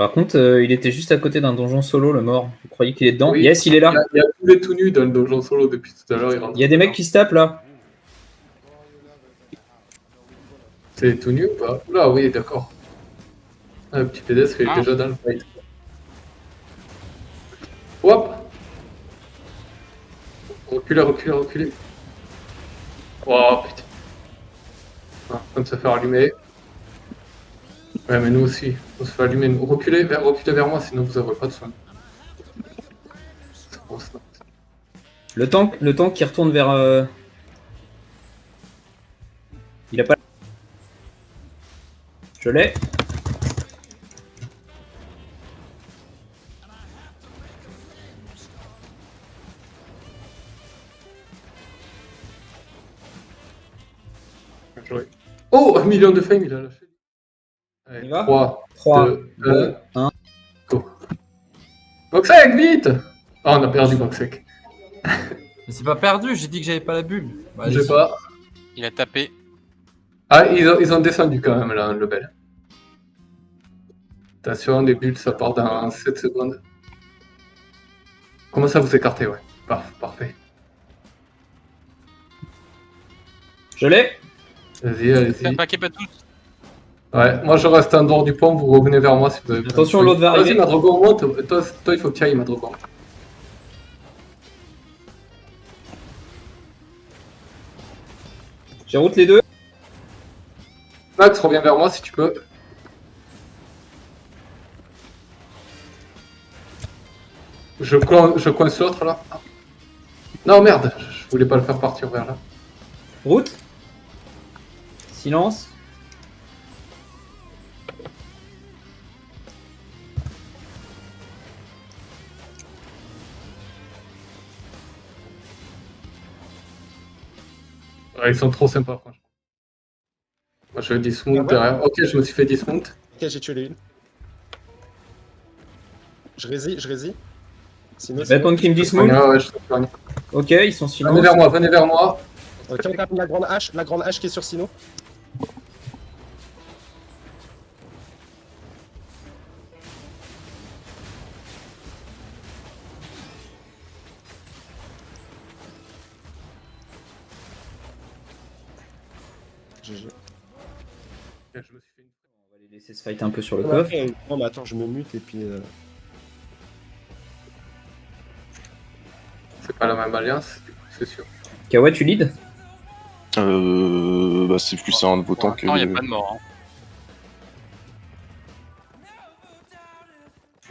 Par contre, il était juste à côté d'un donjon solo, le mort. Vous croyez qu'il est dedans? Oui. Yes, il est là. Il y a tous les tout nus dans le donjon solo depuis tout à l'heure. Il y a des mecs qui se tapent là. C'est tout nu ou pas? Oula, oui, d'accord. Ah, le petit pédestre, il est déjà dans le fight. Hop! Reculez, reculez, reculez. Oh putain. Ah, comme se faire allumer. Ouais, mais nous aussi, on se fait allumer. Reculez vers moi, sinon vous n'aurez pas de soin. Le tank qui retourne vers. Il a pas. Je l'ai. Oh, 1 million de fame, il a lâché. Allez, On y va 3, 2, 2, 1. go. Boxek, vite! Ah, on a perdu Boxek. Mais c'est pas perdu, j'ai dit que j'avais pas la bulle. Bah, Je sais allez-y. pas. Il a tapé. Ah, ils ont descendu quand même, là, le bel. Attention, les bulles, ça part dans 7 secondes. Comment ça vous écartez, ouais. Parfait. Je l'ai. Vas-y, allez-y. Pas pas tous. Ouais, moi je reste en dehors du pont, vous revenez vers moi si vous avez... Attention, l'autre va arriver. Vas-y, Madragon, monte. Toi, il faut que tu ailles, Madragon. J'ai route les deux. Max, reviens vers moi si tu peux. Je coince l'autre là. Non, merde, je voulais pas le faire partir vers là. Route. Silence. Ouais, ils sont trop sympas, franchement. Moi, je vais dismount derrière. Ok, je me suis fait dismount. Ok, j'ai tué les une. Je résille. Sinon, Répondre qui me dit smooth. Ouais, je te soigne. Ok, ils sont silence. Venez vers moi. Ok, on tape la grande hache qui est sur Sino. GG. Je me suis fait une... On va les laisser se fight un peu sur le Non, coffre. non, mais attends, je me mute et puis... C'est pas la même alliance, c'est sûr. Kawa, tu lead? Bah c'est plus un de vos tanks que... Non, il n'y a pas de mort. Hein.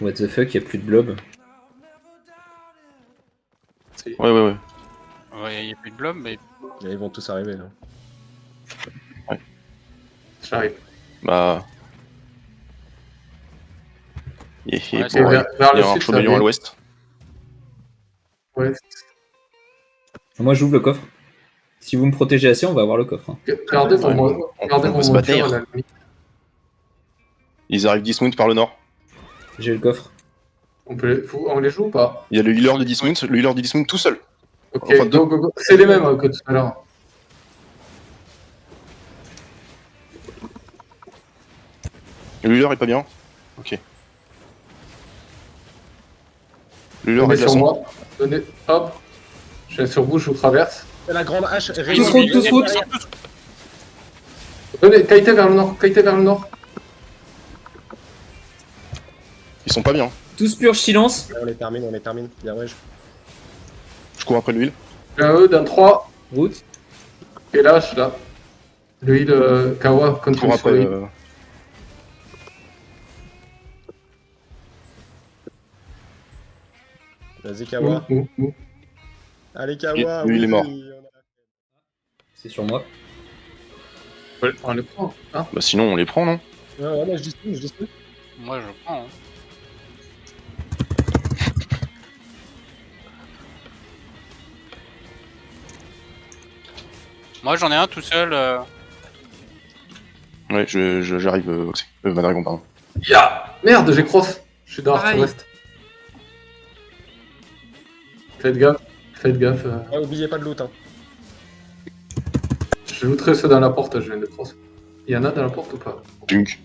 What the fuck, y'a plus de blob. Ouais. Ouais, il n'y a plus de blob, mais. Ils vont tous arriver, là. Ouais. J'arrive. Bah... Ouais, il y vers le a un sud, chaudron ça à l'ouest. Ouais. Moi, j'ouvre le coffre. Si vous me protégez assez, on va avoir le coffre. Hein. Regardez pour moi. Regardez on pour peut se moi. battre. À la limite. Ils arrivent dismount par le nord. J'ai le coffre. On les joue ou pas? Il y a le healer de dismount tout seul. Ok, Enfin, go. C'est les mêmes que tout à l'heure. Le healer est pas bien. Ok. Le healer Venez est sur moi. Venez, hop. Je viens sur vous, je vous traverse. La grande hache... Tous route. Venez, Kaité vers le nord. Ils sont pas bien. Tous purge silence. On les termine. Bien, ouais. Je cours après l'huile. J'ai un E d'un 3. Route. Et lâche là. Le heal Kawa Je continue cours sur après... le heal. Vas-y, Kawa. Allez, Kawa. Lui, il est mort. C'est sur moi. Ouais, on les prend. Hein, Bah sinon on les prend, non? Ouais, je dis tout. Moi, je prends. Hein. Moi, j'en ai un tout seul. Ouais, j'arrive, Madragon, pardon. Ya Merde, j'ai cross. Je suis dans Pareil. Arc-Ouest. Faites gaffe. Ouais, oubliez pas de loot, hein. Je looterai ceux dans la porte, je viens de cross. Il y en a dans la porte ou pas? Dunk.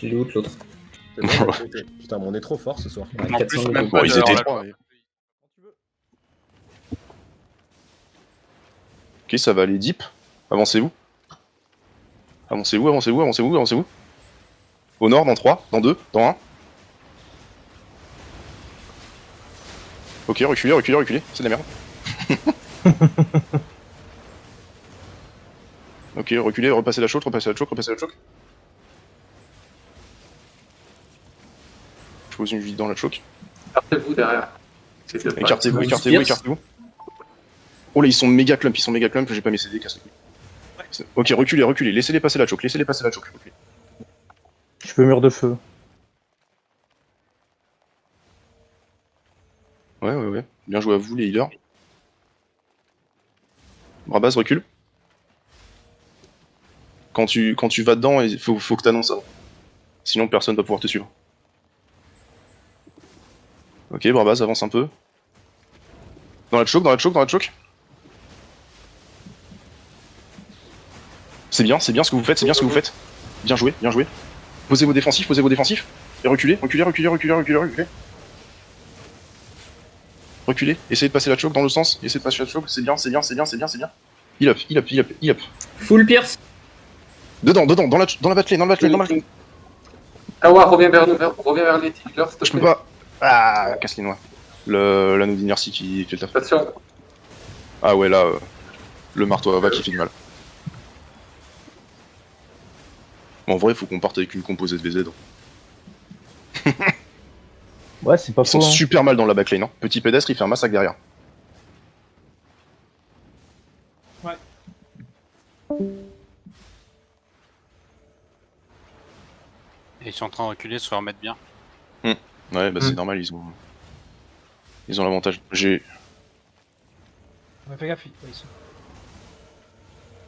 Je l'ai loot l'autre. C'est bon, on va sauter. Putain, mais on est trop fort ce soir. Ouais, En 400 plus, de même loot. pas Bon, ils de étaient la- trois. Ok, ça va aller deep. Avancez-vous. Avancez-vous, avancez-vous, avancez-vous, avancez-vous. Au nord, dans 3, dans 2, dans 1. Ok, reculez, reculez, reculez. C'est de la merde. Ok, reculez, repassez la choke, repassez la choke, repassez la choke. Je pose une vie dans la choke. Écartez-vous derrière. C'était pas- Écartez-vous, Ouais, écartez-vous, Spears. écartez-vous. Oh là, ils sont méga clump, j'ai pas mes CD, casse les couilles. Ok, reculez, reculez, laissez-les passer la choke, laissez-les passer la choke. reculez. Je peux mur de feu. Ouais. Bien joué à vous, les healers. Brabaz, recule. Quand tu vas dedans, il faut que t'annonces avant. Sinon, personne va pouvoir te suivre. Ok, Brabaz, avance un peu. Dans la choke, dans la choke, dans la choke. C'est bien ce que vous faites, c'est bien ce que vous faites. Bien joué, bien joué. Posez vos défensifs, Et reculez, reculez, reculez, reculez, reculez, reculez. Reculez, essayez de passer la choke dans le sens, essayez de passer la choke, c'est bien, c'est bien, c'est bien, c'est bien, c'est bien. Heal up, heal up, heal up, heal up. Full Pierce. Dedans, dedans, dans la batlane, dans la batlane, dans la batlane. Kawa, reviens vers nous, reviens vers les healers, s'il te Je peux plaît. pas. Ah, casse les noix. L'anneau d'inertie qui fait le taf. Attention. Ah ouais, là, le marteau à va qui fait du mal. Bon, en vrai, faut qu'on parte avec une composée de VZ. Ouais, c'est pas Ils sont faux. Hein. super mal dans la backline. Hein. Petit pédestre, il fait un massacre derrière. Et ils sont en train de reculer, se remettre bien. Ouais, bah c'est normal, ils ont l'avantage. Mais fais gaffe,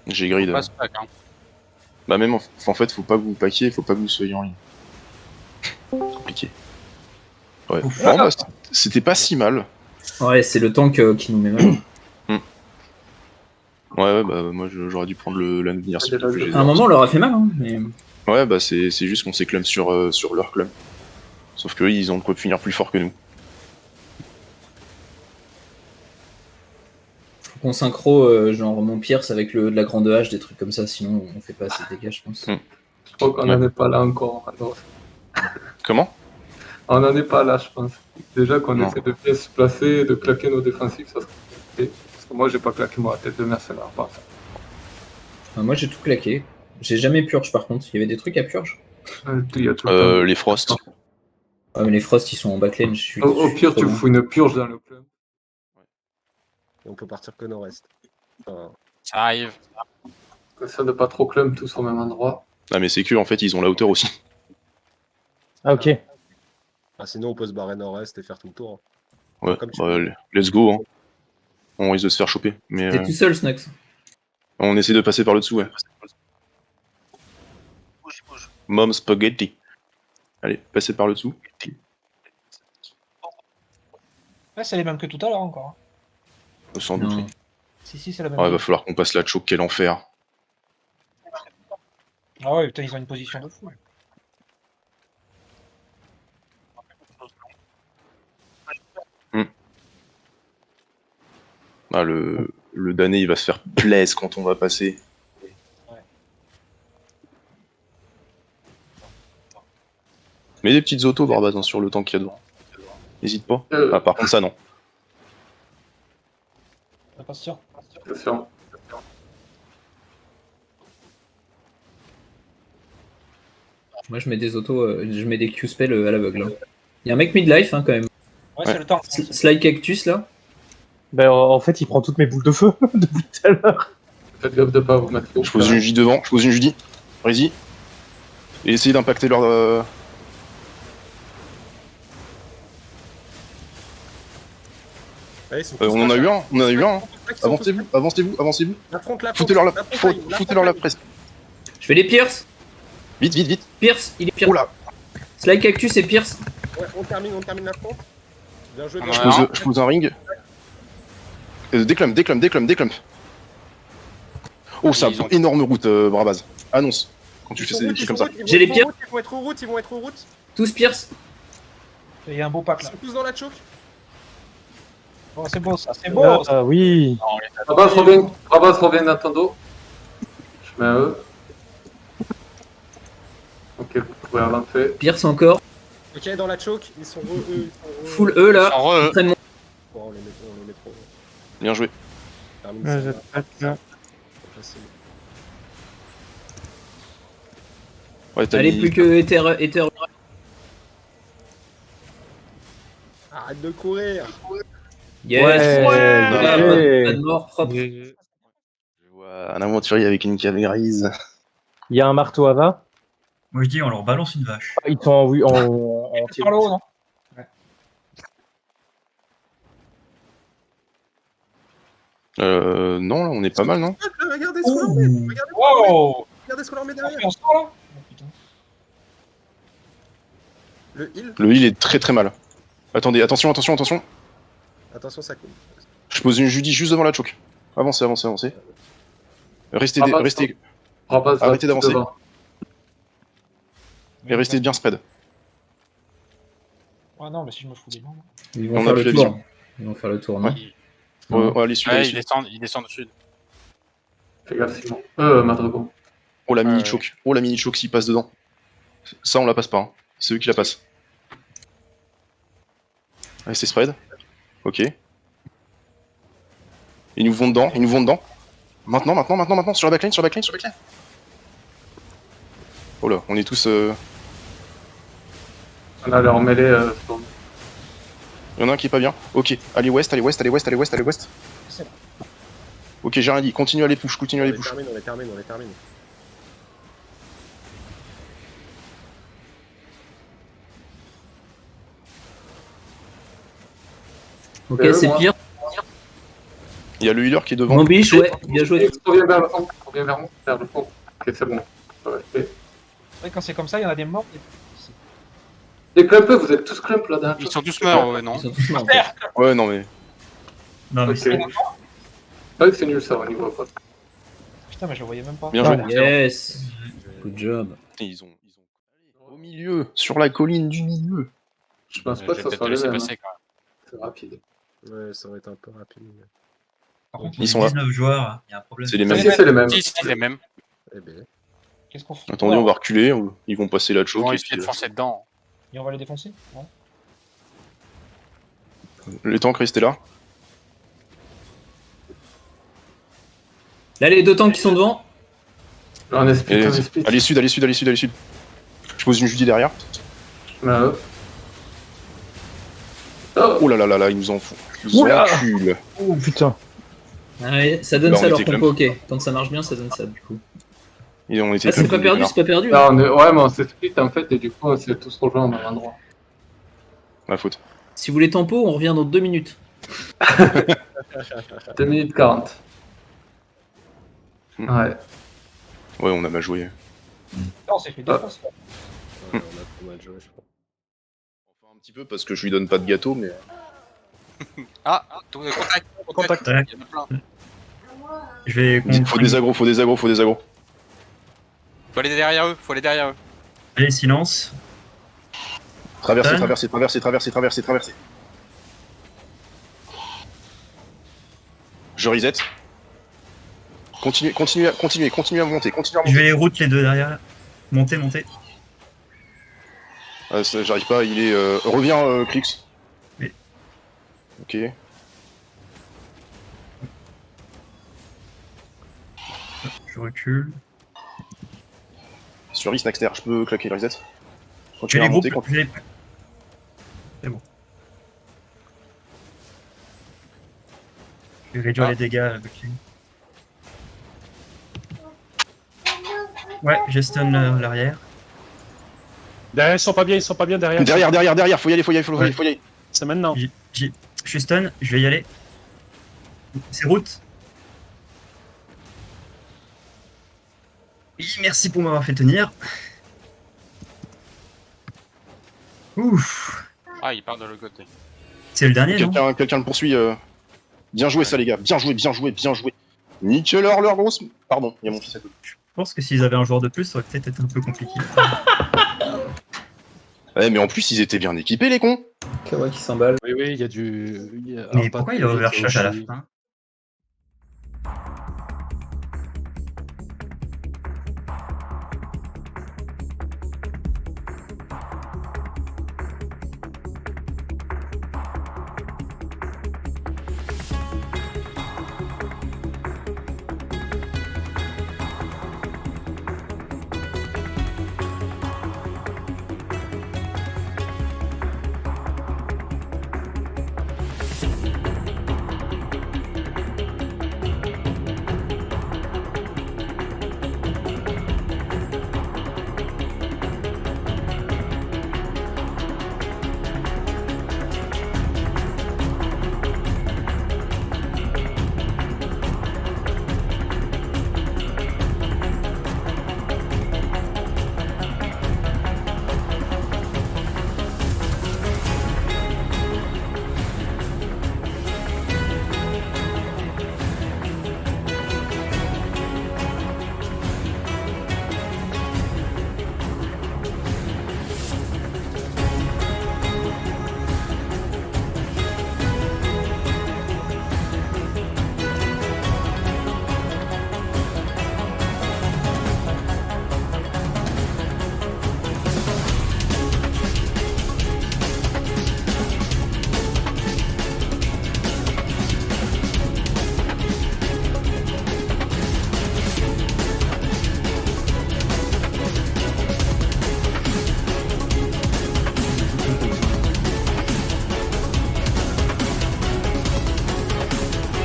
J'ai grid. Pas se pack, hein. Bah même en fait, faut pas que vous packiez, faut pas que vous soyez en ligne. Compliqué. Ouais. Bon, bah, c'était pas si mal. Ouais, c'est le tank qui nous met mal. Ouais, bah moi j'aurais dû prendre l'anneau d'inertie. Allez, vas-y. À un moment, on leur a fait mal, hein. Mais... Ouais, bah c'est juste qu'on s'est clump sur leur clump. Sauf qu'eux, ils ont de quoi finir plus fort que nous. Faut qu'on synchro, genre mon Pierce avec de la grande hache, des trucs comme ça, sinon on fait pas assez de dégâts, je pense. Je crois qu'on n'en est pas là encore. Alors, Comment? on n'en est pas là, je pense. Déjà qu'on Non. essaie de bien se placer, de claquer nos défensifs, ça serait compliqué. Parce que moi, j'ai pas claqué moi la tête de mercenaire. Par ça. Moi, j'ai tout claqué. J'ai jamais purge, par contre. Il y avait des trucs à purge. Il y a tout le temps. Les Frost. Ouais, mais les Frost, ils sont en backline. Je suis, Au je suis pire, trop tu loin. fous une purge dans le club. Et on peut partir que nord-est. Enfin, Ça arrive. Ça de pas trop clump tous au même endroit. Ah mais c'est que en fait ils ont la hauteur aussi. Ah, ok. sinon, on peut se barrer nord-est et faire tout le tour. Ouais, Comme tu bah, let's go. Hein. On risque de se faire choper. Mais T'es tout seul, Snux. on essaie de passer par le dessous, ouais. Mom spaghetti. Allez, passez par le dessous. Ouais, c'est les mêmes que tout à l'heure encore. Sans doute. Non. oui. Si, c'est la même. Ouais, va falloir qu'on passe la choke, quel enfer. Ah ouais, putain, ils ont une position de fou. Ah, le damné il va se faire plaise quand on va passer. Mets des petites autos, Barbaz, hein, sur le tank qu'il y a devant. N'hésite pas. Ah, par contre, ça, non. Attention. Attention. Moi, je mets des autos, je mets des Q-spells à l'aveugle. Hein. Il y a un mec midlife, hein, quand même. Ouais, c'est le temps. Sly Cactus, là. Ben, en fait, il prend toutes mes boules de feu depuis tout à l'heure. Faites gaffe de pas vous mettre trop. Je pose une J devant, je pose une Judy. Allez-y. Et essayez d'impacter leur. Ouais, ils sont On en a eu un, on en a eu un. Hein. Ils sont tous Avancez-vous, avancez-vous, avancez-vous. Affronte la Foutez-leur la, frontaille, foutez-leur la presse. Je fais les Pierce. Vite, vite, vite. Pierce, il est Pierce. Oula. Sly Cactus et Pierce. Ouais, on termine la fronte. Bien joué, Ah, bien Je joué. pose un ring. Déclump. Oh, ça Ils ont- énorme route, Brabaz. Annonce. Quand tu fais des trucs comme ça. J'ai les pierres. Ils vont être en route, ils vont être en route. Tous Pierce. Il y a un beau pack Ils là. sont tous dans la choke. Oh, c'est beau ça, c'est beau. Oui. Rabas revient Nintendo. Je mets un E. Ok, vous pouvez relancer. Pierce encore. Ok, dans la choke, ils sont eux, ils sont Full E là. Sans re, Entraînement. Bon, on les met trop. Bien joué. Termine Ouais, ça, j'ai pas de là. facile. Ouais, t'as Allez, mis- plus que Ether. Arrête de courir. Yes. Ouais, Pas GG. de mort, propre. Je vois un aventurier avec une cale grise. Il y a un marteau à va. Moi je dis on leur balance une vache. Ils sont en Par le haut, non? Non, là, on est pas mal, non? Regardez ce qu'on leur met. Ouh. Wow! Regardez ce qu'on leur met On derrière. fait un score là? Oh, putain. Le heal. Le heal est très très mal. Attendez, attention. Attention, ça coule. Je pose une Judy juste devant la choke. Avancez. Restez, Rabas, restez, Rabas, Arrêtez d'avancer. devant. et restez bien spread. Ouais, non, mais si je me fous des mains. Ils On vont a faire plus le la tour. Ils vont faire le tour, non? Allez, sud, Ouais, allez, il sud. descend du sud. Fais gaffe, Simon. Madrigo. Oh la mini Ouais. choke. Oh la mini choke s'il passe dedans. Ça on la passe pas. Hein. C'est eux qui la passent. Restez spread. Ok. Ils nous vont dedans. Maintenant. Sur la backline. Oh là, on est tous. On a leur mêlée. Storm. Il y en a un qui est pas bien. Ok, allez west. Ok, j'ai rien dit. Continue à les push. On les termine. Ok, Et eux, c'est moi. pire. Il y a le healer qui est devant. Mon biche, ouais, bien joué. Reviens vers le fond. Vers le fond. Ok, c'est bon. Ça va rester. Ouais, quand c'est comme ça, il y en a des morts. Les clumpés, vous êtes tous clump là derrière. Ils sont tous morts, ouais, non? Ils sont tous morts. en fait. Ouais, non mais. Non mais Ok. c'est C'est vrai que c'est nul ça au niveau pote. Putain, mais je le voyais même pas. Bien joué. Yes. Good job. Ils ont. Au milieu, sur la colline du milieu. Je pense Je pas vais que ça peut-être soit te les laisser mêmes. passer quand même. C'est rapide. Ouais, ça va être un peu rapide. Par contre, Ils sont là. 19 joueurs, il y a un problème. C'est les mêmes. Si, c'est les mêmes. Si, c'est les mêmes. Eh ben, qu'est-ce qu'on fait? Attendez, on va reculer. Ils vont passer la Ils choke. vont Et essayer puis, de foncer dedans. Et on va les défoncer? Ouais. les tanks, restez là. Là, les deux tanks qui sont devant. On est split, Et- on est split. allez sud. Je pose une Judy derrière. Je mets un E. Oh, Oh là là, ils nous en font. Ils nous Oula. enculent. Oh putain. Ah ouais, ça donne Bah, ça on leur était compo, ok. Quand ça marche bien, ça donne ça du coup. Et on était Ah, c'est comme pas des perdu, connards. c'est pas perdu. là, on est... Ouais, mais on s'est split en fait, et du coup, on s'est tous rejoints au même endroit. Ma faute. Si vous voulez tempo, on revient dans 2 minutes. 2 minutes 40. Hmm. Ouais. Ouais, on a mal joué. Là, on s'est fait défoncer. on a pas mal joué, je crois. Enfin, un petit peu parce que je lui donne pas de gâteau, mais. Ah, contact. Tac. Il y en a plein. Je vais Faut des agros. Faut aller derrière eux, Allez, silence. Traverser. Je reset. Continuez à monter. Je vais route les deux derrière. Montez. Ah, j'arrive pas, il est. Reviens, Clix. Oui. Ok. Je recule. Sur Snackster, je peux claquer le reset. Je Continuez vais à les monter. groupes. C'est bon. Je vais réduire les dégâts avec lui. Ouais, je stun l'arrière. Derrière, ils sont pas bien derrière. Derrière, faut y aller. C'est maintenant. Je suis stun, je vais y aller. C'est route. Oui, merci pour m'avoir fait tenir. Ouf. Ah, il part de l'autre côté. C'est le dernier, non? Quelqu'un le poursuit. Bien joué ça les gars, bien joué. Nique-leur leur grosse... Pardon, il y a mon fils à côté. Je pense que s'ils avaient un joueur de plus, ça aurait peut-être été un peu compliqué. Ouais, mais en plus, ils étaient bien équipés, les cons. Kawa qui s'emballe. Oui, oui, il y a du. Mais pourquoi il a overshot à la fin?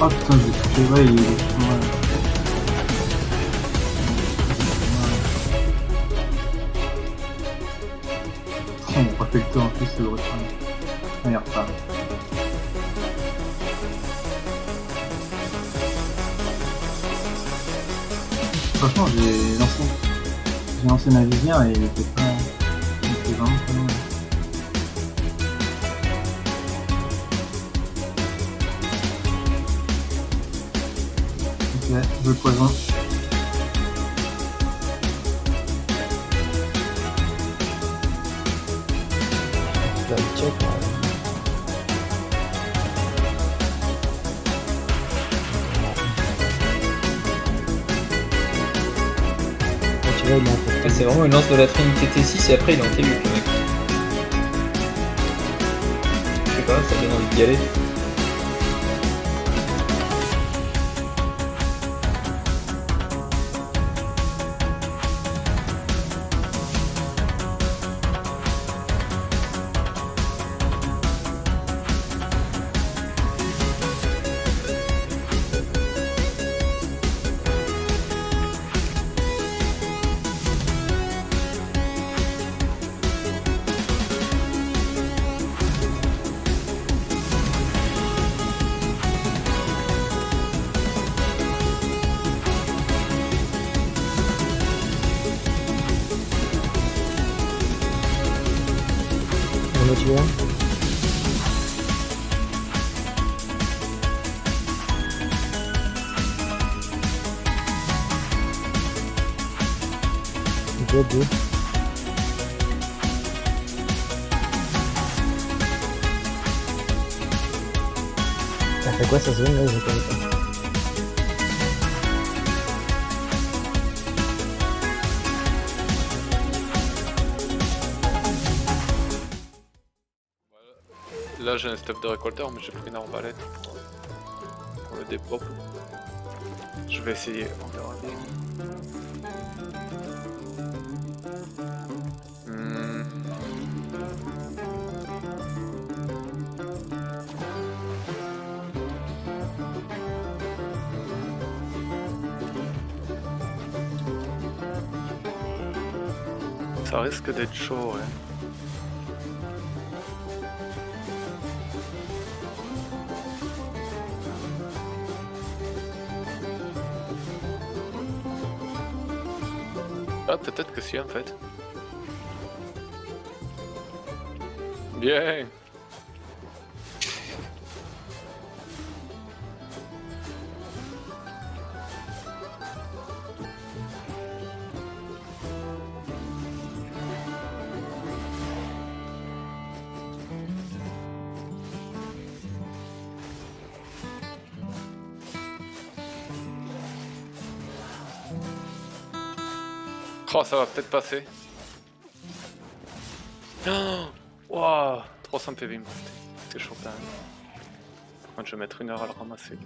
Ah putain, j'ai touché, ouais, il est... Ouais. Oh, mon protecteur en plus, c'est vrai. Merde, ça. Franchement, j'ai lancé ma visière et il était pas... Il était vraiment pas loin. Ok, je le poison. C'est vraiment une lance de la Trinité T6 et après il est en T8 le mec. Je sais pas, ça donne envie d'y aller. Ça fait quoi ça zone là? J'ai pas vu. Là j'ai un stuff de récolteur mais j'ai pris une arbalète pour le dépop. Je vais essayer, on verra bien. Ça risque d'être chaud, ouais. Ah, peut-être que si, en fait. Bien. Oh, ça va peut-être passer. Oh, wow, 300 PV, c'était chaud quand même. Par contre, je vais mettre 1 heure à le ramasser.